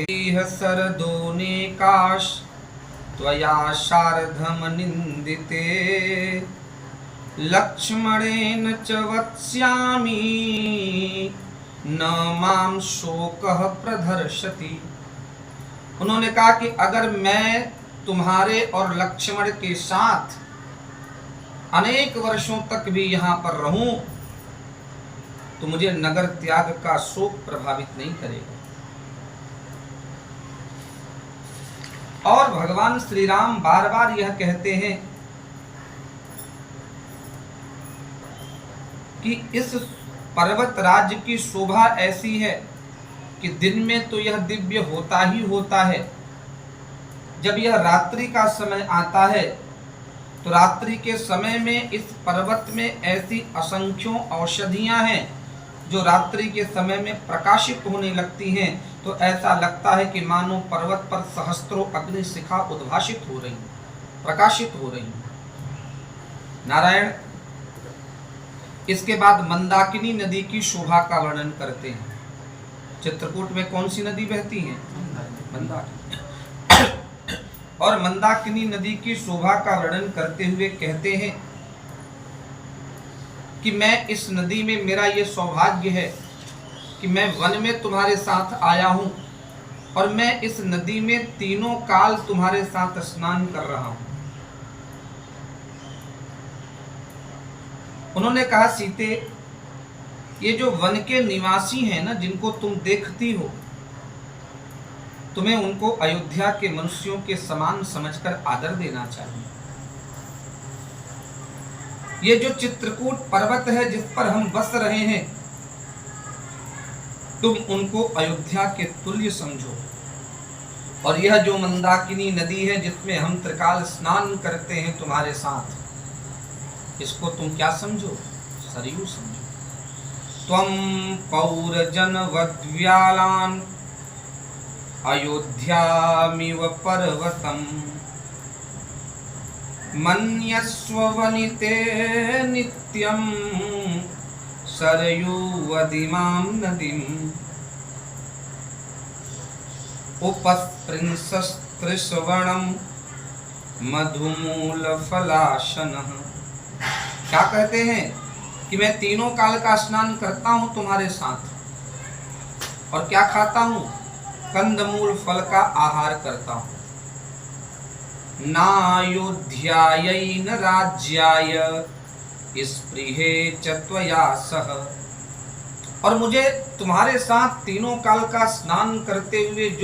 कहते सरदोनेकाश त्वया शार्धम निंदिते लक्ष्मणेन च वत्स्यामि न माम शोकः प्रदर्शति। उन्होंने कहा कि अगर मैं तुम्हारे और लक्ष्मण के साथ अनेक वर्षों तक भी यहाँ पर रहूं तो मुझे नगर त्याग का शोक प्रभावित नहीं करेगा। और भगवान श्री राम बार बार यह कहते हैं कि इस पर्वत राज्य की शोभा ऐसी है कि दिन में तो यह दिव्य होता ही होता है, जब यह रात्रि का समय आता है तो रात्रि के समय में इस पर्वत में ऐसी असंख्यों औषधियां हैं जो रात्रि के समय में प्रकाशित होने लगती हैं, तो ऐसा लगता है कि मानो पर्वत पर सहस्त्रों अग्निशिखा उद्भाषित हो रही, प्रकाशित हो रही। नारायण इसके बाद मंदाकिनी नदी की शोभा का वर्णन करते हैं। चित्रकूट में कौन सी नदी बहती है? मंदाकिनी। और मंदाकिनी नदी की शोभा का वर्णन करते हुए कहते हैं कि मैं इस नदी में, मेरा ये सौभाग्य है कि मैं वन में तुम्हारे साथ आया हूं और मैं इस नदी में तीनों काल तुम्हारे साथ स्नान कर रहा हूं। उन्होंने कहा, सीते ये जो वन के निवासी हैं ना, जिनको तुम देखती हो, तुम्हें उनको अयोध्या के मनुष्यों के समान समझकर आदर देना चाहिए। ये जो चित्रकूट पर्वत है जिस पर हम बस रहे हैं, तुम उनको अयोध्या के तुल्य समझो। और यह जो मंदाकिनी नदी है जिसमें हम त्रिकाल स्नान करते हैं तुम्हारे साथ, इसको तुम क्या समझो? सरयू समझो। त्वं पौरजनवद्व्यालान् अयोध्यामिव पर्वतम् मन्यस्व वनिते नित्यं सरयूवदिमां नदीम् उपस्पृंसस्त्रिसवर्णं मधुमूलफलाशनः। क्या कहते हैं कि मैं तीनों काल का स्नान करता हूं तुम्हारे साथ, और क्या खाता हूं? कंदमूल फल का आहार करता हूं। नायोध्यायै न राज्याय स्पृहे च त्वया सह। और मुझे तुम्हारे साथ तीनों काल का स्नान करते हुए जो